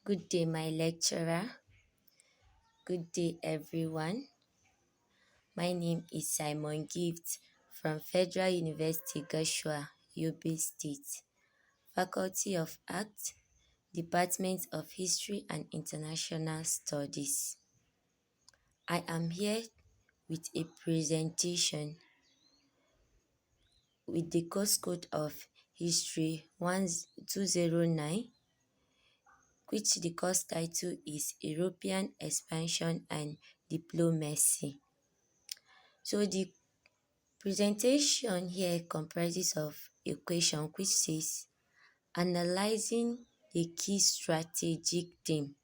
Good day, my lecturer. Good day, everyone. My name is Simon Gift from Federal University Gashua, Yobe State, Faculty of Arts, Department of History and International Studies. I am here with a presentation with the course code of History 1209, which the course title is European Expansion and Diplomacy. So the presentation here comprises of a question which says, analyzing the key strategic theme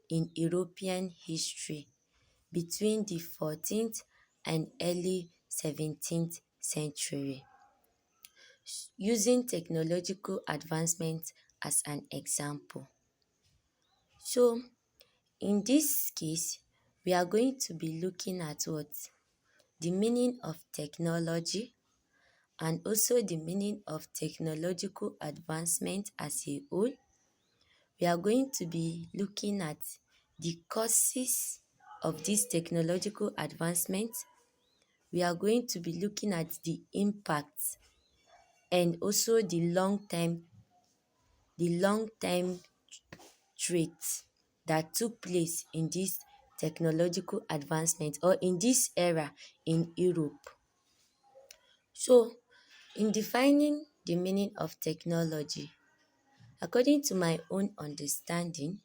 in European history between the 14th and early 17th century, using technological advancement as an example. So in this case, we are going to be looking at what? The meaning of technology, and also the meaning of technological advancement as a whole. We are going to be looking at the causes of this technological advancement. We are going to be looking at the impact and also the long-term traits that took place in this technological advancement or in this era in Europe. So, in defining the meaning of technology, according to my own understanding,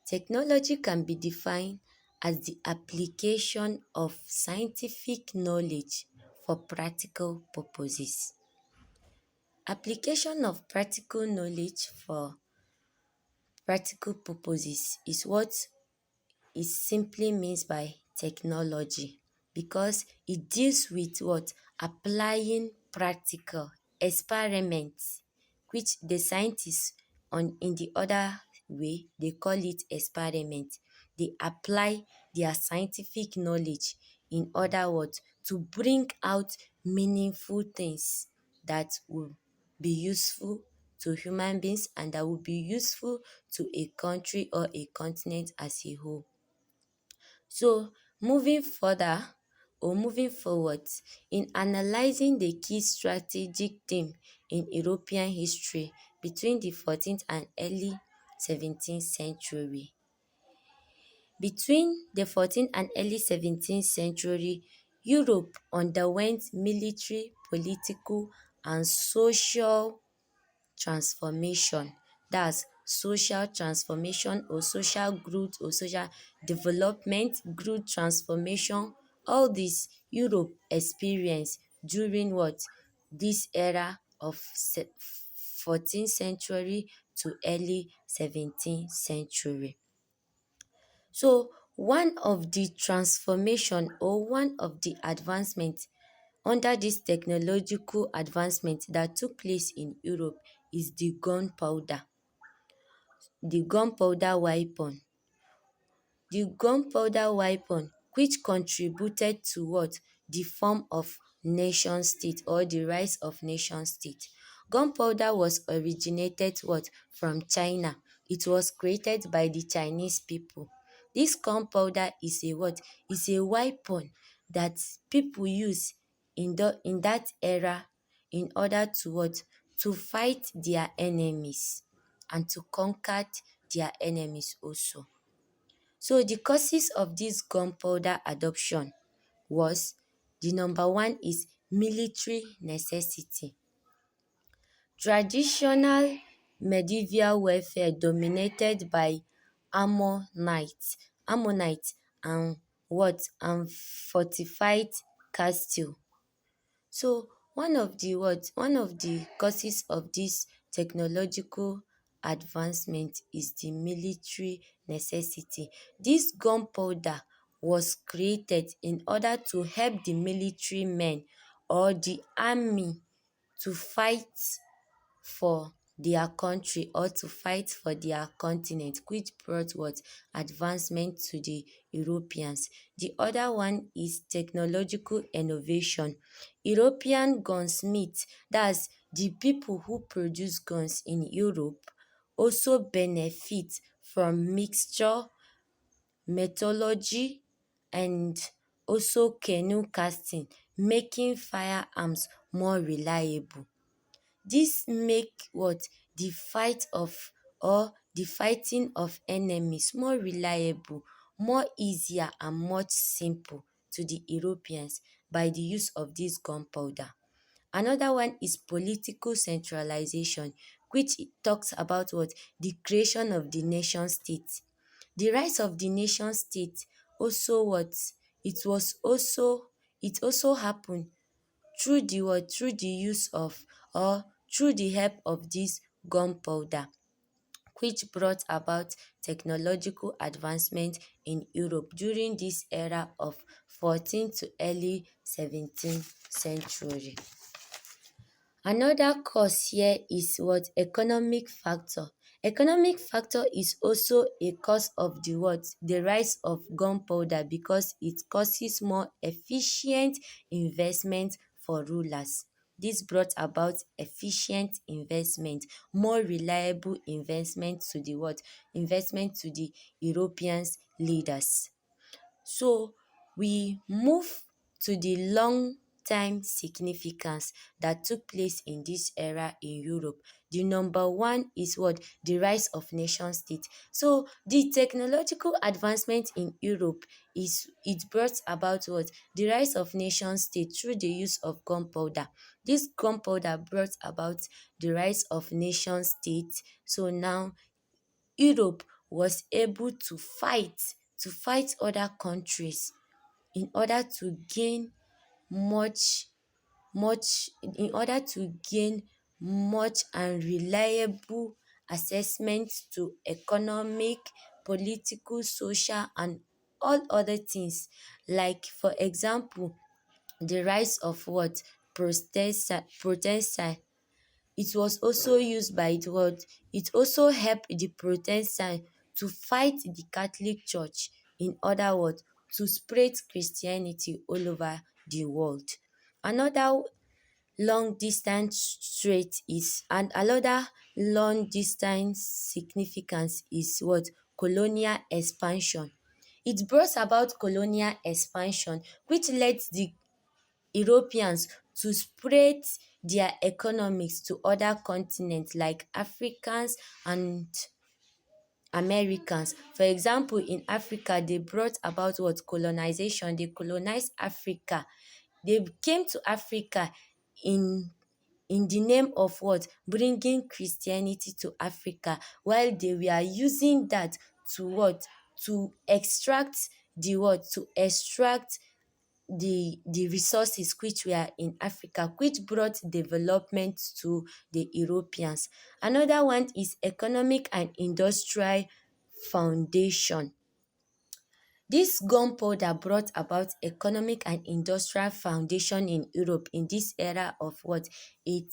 technology can be defined as the application of scientific knowledge for practical purposes. Application of practical knowledge for practical purposes is what it simply means by technology, because it deals with what? Applying practical experiments, which the scientists in the other way, they call it experiment. They apply their scientific knowledge in other words to bring out meaningful things that will be useful to human beings and that will be useful to a country or a continent as a whole. So moving forward, in analyzing the key strategic theme in European history between the 14th and early 17th century. Between the 14th and early 17th century, Europe underwent military, political, and social transformation. That's social transformation or social growth or social development, growth transformation. All this Europe experienced during what? This era of 14th century to early 17th century. So one of the transformation or one of the advancement under this technological advancement that took place in Europe is the gunpowder weapon. The gunpowder weapon, which contributed to what? The form of nation state or the rise of nation state. Gunpowder was originated what? From China. It was created by the Chinese people. This gunpowder is a what? Is a weapon that people use in that era in order to what? To fight their enemies and to conquer their enemies also. So the causes of this gunpowder adoption was, the number one is military necessity. Traditional medieval warfare dominated by Ammonites and what? And fortified castle. So one of the causes of this technological advancement is the military necessity. This gunpowder was created in order to help the military men or the army to fight for their country or to fight for their continent, which brought what? Advancement to the Europeans. The other one is technological innovation. European gunsmiths, that's the people who produce guns in Europe, also benefit from mixture, metallurgy, and also canoe casting, making firearms more reliable. Dis make what? The fight of or the fighting of enemies more reliable, more easier and much simple to the Europeans by the use of dis gunpowder. Another one is political centralization, which it talks about what? The creation of the nation state. The rise of the nation state also what? It was also it also happen through the what? Through the use of or through the help of dis gunpowder, which brought about technological advancement in Europe during dis era of 14th to early 17th century. Another cause here is what? Economic factor. Economic factor is also a cause of the what? The rise of gunpowder, because it causes more efficient investment for rulers. Dis brought about efficient investment, more reliable investment to the what? Investment to the Europeans leaders. So we move to the long time significance that took place in dis era in Europe. The number one is what? The rise of nation state. So the technological advancement in Europe it brought about what? The rise of nation state through the use of gunpowder. Dis gunpowder brought about the rise of nation state. So now Europe was able to fight other countries in order to gain much in order to gain much and reliable assessment to economic, political, social and all other things. Like for example, the rise of what? Protestant. It was also used by the what? It also helped the Protestants to fight the Catholic Church, in other words, to spread Christianity all over the world. Another long distance trait is and another long distance significance is what? Colonial expansion. It brought about colonial expansion, which led the Europeans to spread their economics to other continents like Africans and Americans. For example, in Africa, they brought about what? Colonization. They colonized Africa. They came to Africa in the name of what? Bringing Christianity to Africa, while they were using that to what? To extract the what? To extract the resources which were in Africa, which brought development to the Europeans. Another one is economic and industrial foundation. Dis gunpowder brought about economic and industrial foundation in Europe in dis era of what? In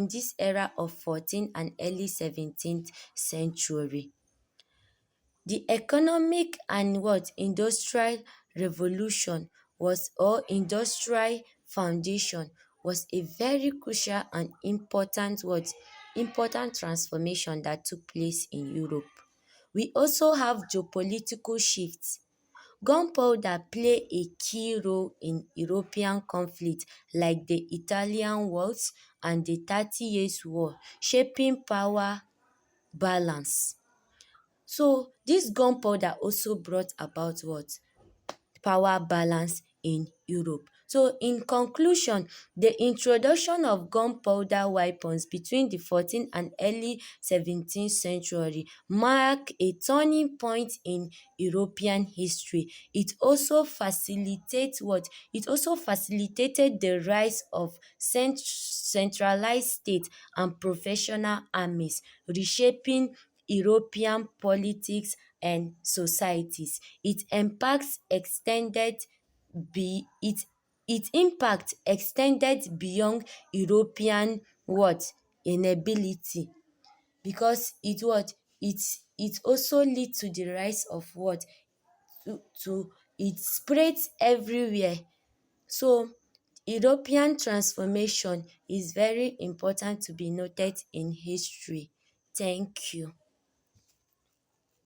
dis era of 14th and early 17th century. The economic and what? Industrial revolution was or industrial foundation was a very crucial and important what? Important transformation that took place in Europe. We also have geopolitical shifts. Gunpowder play a key role in European conflict like the Italian Wars and the 30 Years' War, shaping power balance. So dis gunpowder also brought about what? Power balance in Europe. So in conclusion, the introduction of gunpowder weapons between the 14th and early 17th century mark a turning point in European history. It also facilitate what? It also facilitated the rise of centralized state and professional armies, reshaping European politics and societies. It impacts extended be it its impact extended beyond European what? Inability, because it what? It also lead to the rise of what? To it spreads everywhere. So European transformation is very important to be noted in history. Thank you.